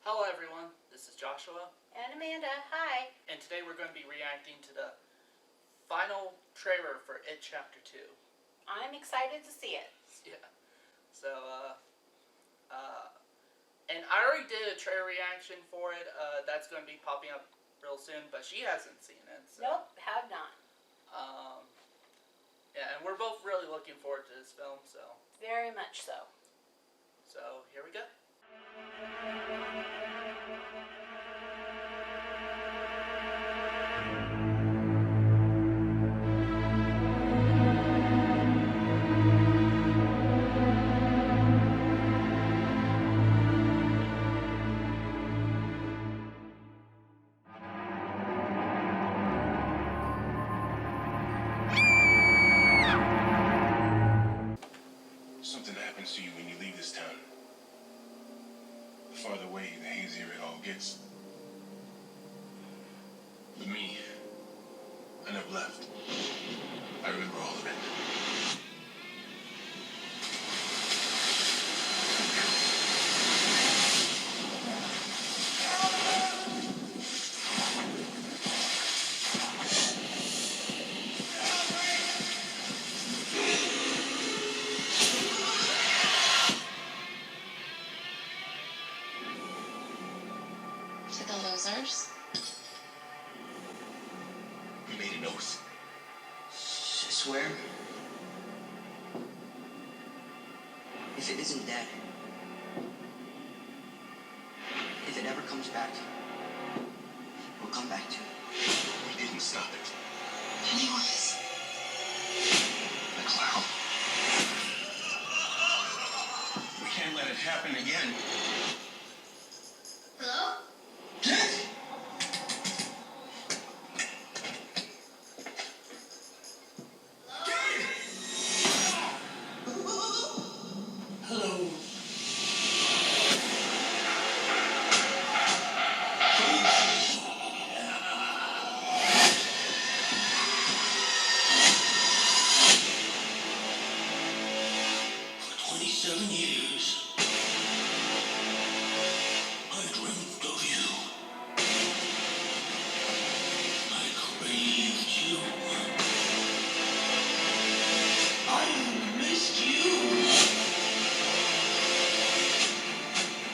Hello everyone, this is Joshua. And Amanda, hi. And today we're going to be reacting to the final trailer for It Chapter 2. I'm excited to see it. Yeah. So, and I already did a trailer reaction for it. That's going to be popping up real soon, but she hasn't seen it. So. Nope, have not. Yeah, and we're both really looking forward to this film, so. Very much so. So, here we go. Something happens to you when you leave this town. The farther away, the hazier it all gets. With me, I never left. I remember all of it. To the losers? We made an oath. Swear? If it isn't dead, if it ever comes back, we'll come back to it. We didn't stop it. Pennywise. The clown. We can't let it happen again. Hello? Hello. For 27 years, I dreamt of you. I craved you. I missed you.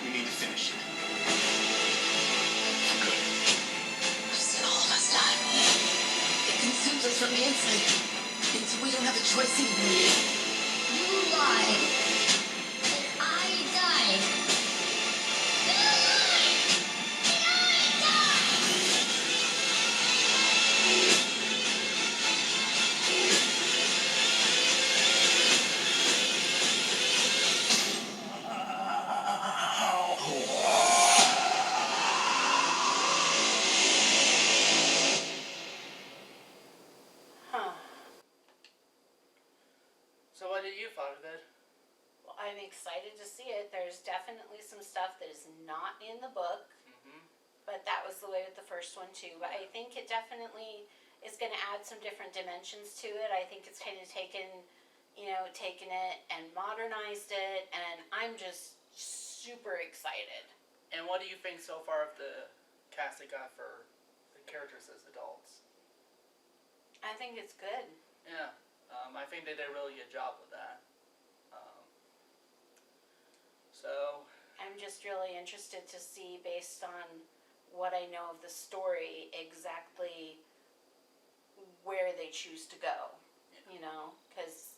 We need to finish it. For good. I've seen all of us die. It consumes us from the inside until we don't have a choice anymore. You lied. And I died. You lied. And I died. Huh. So what did you thought of it? Well, I'm excited to see it. There's definitely some stuff that is not in the book, but that was the way with the first one too. But I think it definitely is going to add some different dimensions to it. I think it's kind of taken it and modernized it, and I'm just super excited. And what do you think so far of the cast they got for the characters as adults? I think it's good. Yeah, I think they did a really good job with that. So, I'm just really interested to see, based on what I know of the story, exactly where they choose to go. You know, because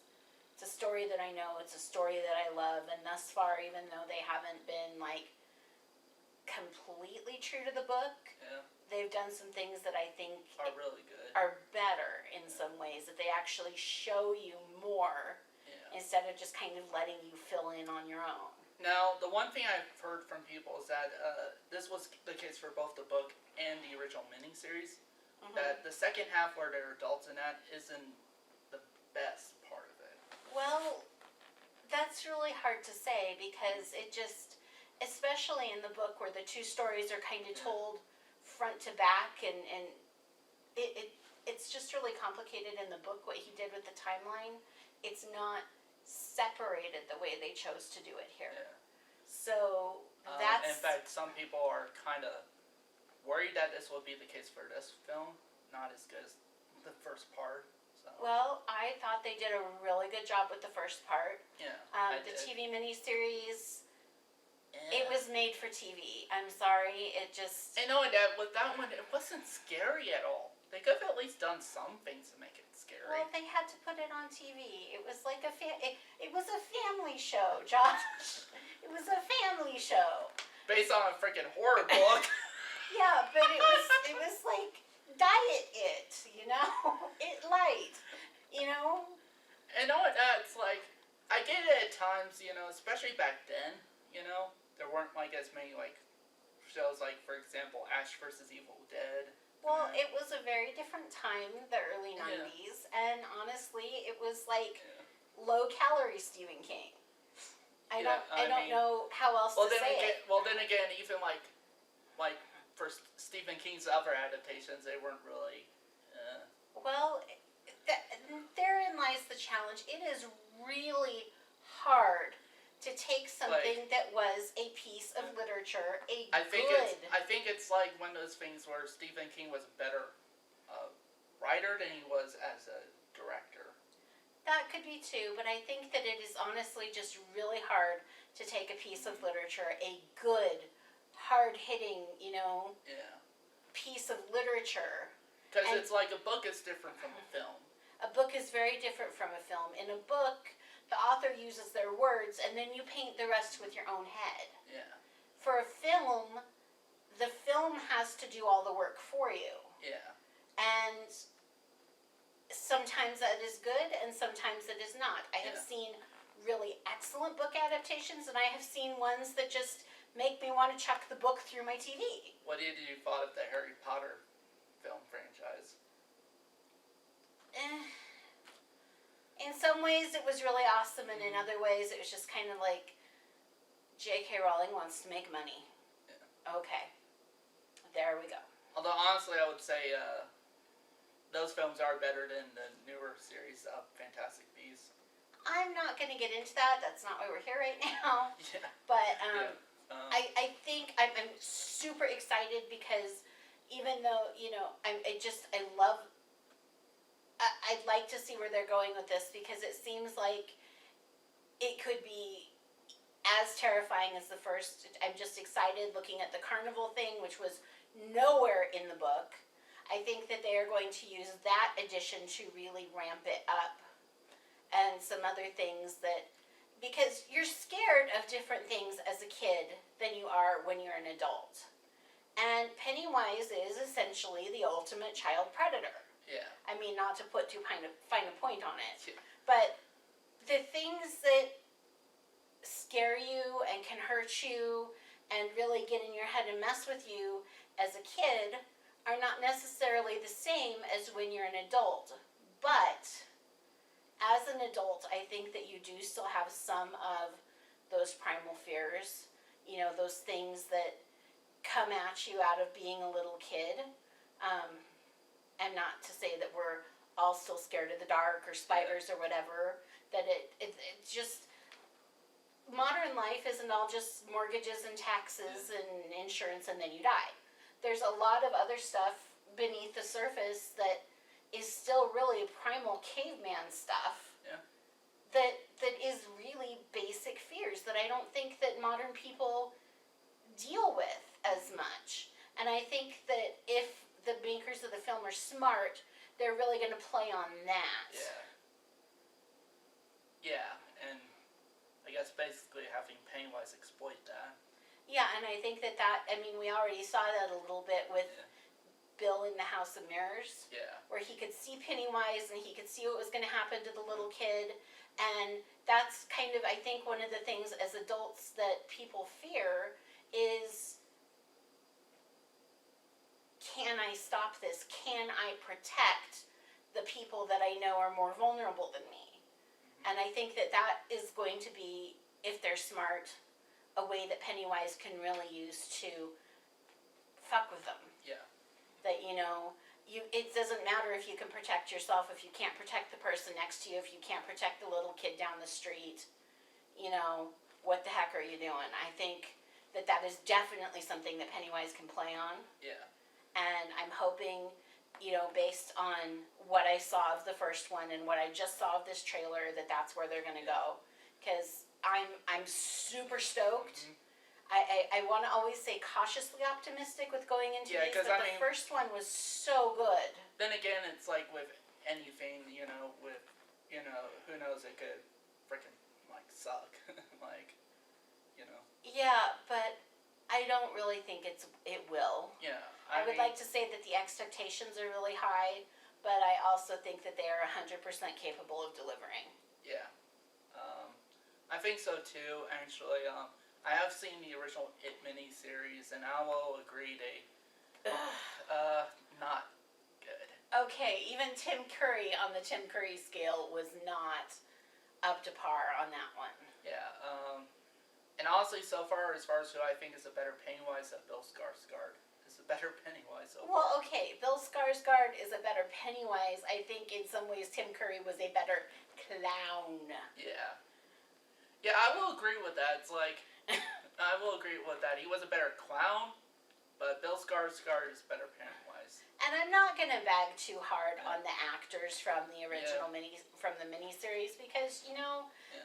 it's a story that I know, it's a story that I love, and thus far, even though they haven't been like completely true to the book, yeah, they've done some things that I think are really good. are better in some ways, that they actually show you more instead of just kind of letting you fill in on your own. Now, the one thing I've heard from people is that this was the case for both the book and the original miniseries. That the second half, where they're adults in that, isn't the best part of it. Well, that's really hard to say, because it just, especially in the book where the two stories are kind of told front to back, and it's just really complicated in the book what he did with the timeline. It's not separated the way they chose to do it here. Yeah. So In that's fact, some people are kind of worried that this will be the case for this film. Not as good as the first part. So. well, I thought they did a really good job with the first part. Yeah. The TV miniseries, Yeah. it was made for TV. I'm sorry, it just. And knowing that with that one, it wasn't scary at all. They could have at least done some things to make it scary. Well, they had to put it on TV. It was like it was a family show, Josh. It was a family show. Based on a freaking horror book. Yeah, but it was like diet it, you know? It light, you know? And knowing that, it's like, I get it at times, you know, especially back then, you know, there weren't like as many like shows like, for example, Ash vs. Evil Dead. Well, it was a very different time, the early 90s, and honestly, it was like low-calorie Stephen King. I don't know how else to say it. Well, then again, even like for Stephen King's other adaptations, they weren't really. Well, therein lies the challenge. It is really hard to take something that was a piece of literature, I think it's like one of those things where Stephen King was a better writer than he was as a director. That could be too, but I think that it is honestly just really hard to take a piece of literature, a good, hard-hitting, you know, piece of literature. Because it's like a book is different from a film. A book is very different from a film. In a book, the author uses their words, and then you paint the rest with your own head. Yeah. For a film, the film has to do all the work for you. Yeah. And sometimes that is good, and sometimes it is not. I have seen really excellent book adaptations, and I have seen ones that just make me want to chuck the book through my TV. What did you thought of the Harry Potter film franchise? In some ways, it was really awesome, and in other ways, it was just kind of like J.K. Rowling wants to make money. Yeah. Okay. There we go. Although, honestly, I would say those films are better than the newer series of Fantastic Beasts. I'm not going to get into that. That's not why we're here right now. Yeah. But I think I'm super excited because even though, you know, I'd like to see where they're going with this because it seems like it could be as terrifying as the first. I'm just excited looking at the carnival thing, which was nowhere in the book. I think that they are going to use that addition to really ramp it up. And some other things that, because you're scared of different things as a kid than you are when you're an adult. And Pennywise is essentially the ultimate child predator. Yeah. I mean, not to put too fine a point on it, Yeah. but the things that scare you and can hurt you and really get in your head and mess with you as a kid are not necessarily the same as when you're an adult. But as an adult, I think that you do still have some of those primal fears, you know, those things that come at you out of being a little kid. And not to say that we're all still scared of the dark or spiders or whatever, that it just, modern life isn't all just mortgages and taxes and insurance and then you die. There's a lot of other stuff beneath the surface that is still really primal caveman stuff. Yeah. That is really basic fears that I don't think that modern people deal with as much. And I think that if the makers of the film are smart, they're really going to play on that. Yeah. Yeah, and I guess basically having Pennywise exploit that. Yeah, and I think that I mean, we already saw that a little bit with Bill in the House of Mirrors. Yeah. Where he could see Pennywise and he could see what was going to happen to the little kid. And that's kind of, I think, one of the things as adults that people fear is, can I stop this? Can I protect the people that I know are more vulnerable than me? And I think that is going to be, if they're smart, a way that Pennywise can really use to fuck with them. Yeah. That, you know, it doesn't matter if you can protect yourself, if you can't protect the person next to you, if you can't protect the little kid down the street. You know, what the heck are you doing? I think that is definitely something that Pennywise can play on. Yeah. And I'm hoping, based on what I saw of the first one and what I just saw of this trailer, that's where they're going to go. Because I'm super stoked. Mm-hmm. I want to always say cautiously optimistic with going into these, but the first one was so good. Then again, it's like with anything, with, who knows, it could freaking, suck. Yeah, but I don't really think it will. Yeah. I would like to say that the expectations are really high, but I also think that they are 100% capable of delivering. Yeah. I think so too, actually. I have seen the original It miniseries, and I will agree not good. Okay, even Tim Curry on the Tim Curry scale was not up to par on that one. Yeah, and honestly, so far as who I think is a better Pennywise, Bill Skarsgård is a better Pennywise so far. Well, okay, Bill Skarsgård is a better Pennywise. I think in some ways Tim Curry was a better clown. Yeah. Yeah, I will agree with that. It's like, I will agree with that. He was a better clown, but Bill Skarsgård is better Pennywise. And I'm not gonna bag too hard on the actors from the original miniseries because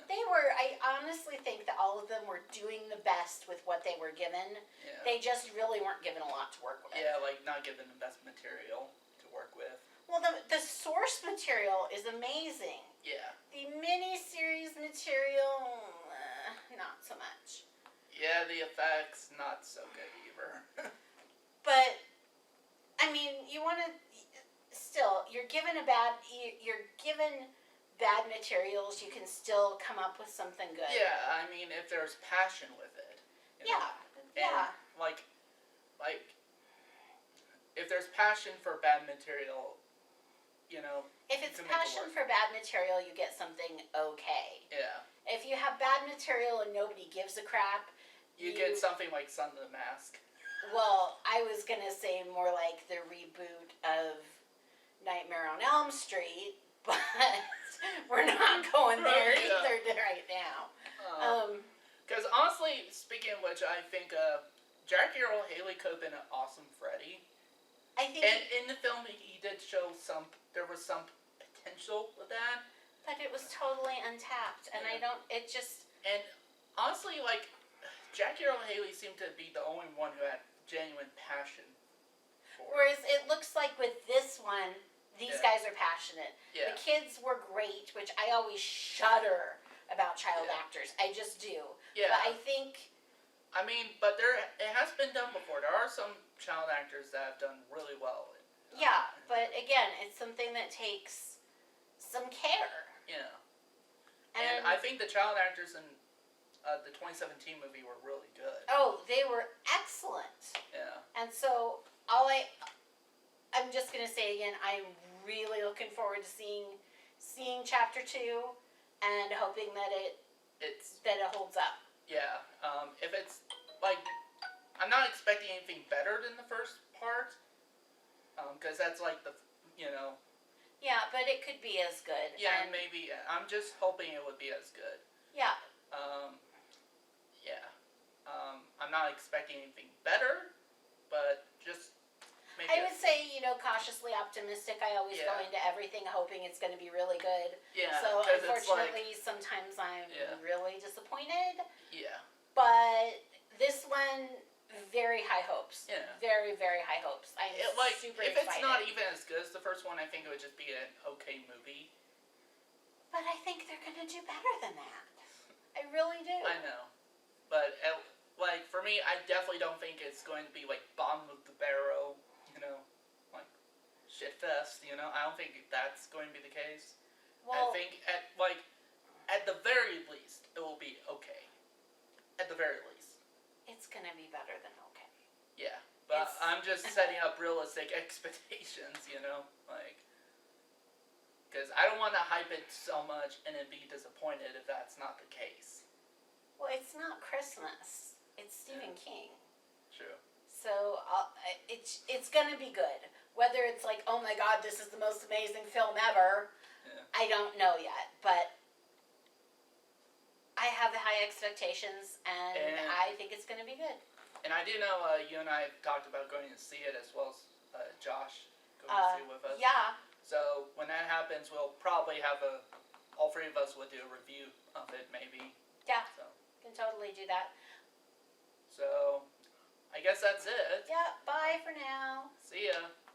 they were. I honestly think that all of them were doing the best with what they were given. Yeah. They just really weren't given a lot to work with. Yeah, not given the best material to work with. Well, the source material is amazing. Yeah. The miniseries material, not so much. Yeah, the effects not so good either. But I mean, you want to still. You're given bad materials. You can still come up with something good. Yeah, I mean, if there's passion with it. Yeah. And, if there's passion for bad material, If it's passion for bad material, you get something okay. Yeah. If you have bad material and nobody gives a crap, you get something like Son of the Mask. Well, I was gonna say more like the reboot of Nightmare on Elm Street, but we're not going there either right now. Because honestly, speaking of which, I think Jackie Earle Haley could have been an awesome Freddy. I think, and in the film, he did show there was some potential with that. But it was totally untapped, and And honestly, Jackie Earle Haley seemed to be the only one who had genuine passion for it. Whereas it looks like with this one, these guys are passionate. Yeah. The kids were great, which I always shudder about child actors. I just do. Yeah. But I think... but it has been done before. There are some child actors that have done really well. Yeah, but again, it's something that takes some care. Yeah. And I think the child actors in the 2017 movie were really good. Oh, they were excellent. Yeah. And so, I'm just going to say again, I'm really looking forward to seeing Chapter 2 and hoping that it holds up. Yeah. If it's, I'm not expecting anything better than the first part, because that's Yeah, but it could be as good. Yeah, maybe. I'm just hoping it would be as good. Yeah. Yeah. I'm not expecting anything better, but just maybe. I would say, cautiously optimistic. I always go into everything hoping it's going to be really good. Yeah. So, unfortunately, sometimes I'm really disappointed. Yeah. But this one, very high hopes. Yeah. Very, very high hopes. I'm super excited. If it's not even as good as the first one, I think it would just be an okay movie. But I think they're going to do better than that. I really do. I know. But, for me, I definitely don't think it's going to be, bottom of the barrel, shit fest, I don't think that's going to be the case. Well, I think, at the very least, it will be okay. At the very least. It's going to be better than okay. Yeah. But I'm just setting up realistic expectations, because I don't want to hype it so much and then be disappointed if that's not the case. Well, it's not Christmas. It's Stephen King. True. So it's going to be good. Whether it's oh my God, this is the most amazing film ever, I don't know yet. But I have high expectations, and I think it's going to be good. And I do know you and I have talked about going to see it, as well as Josh going to see it with us. Yeah. So when that happens, we'll probably have all three of us will do a review of it, maybe. Yeah. So. Can totally do that.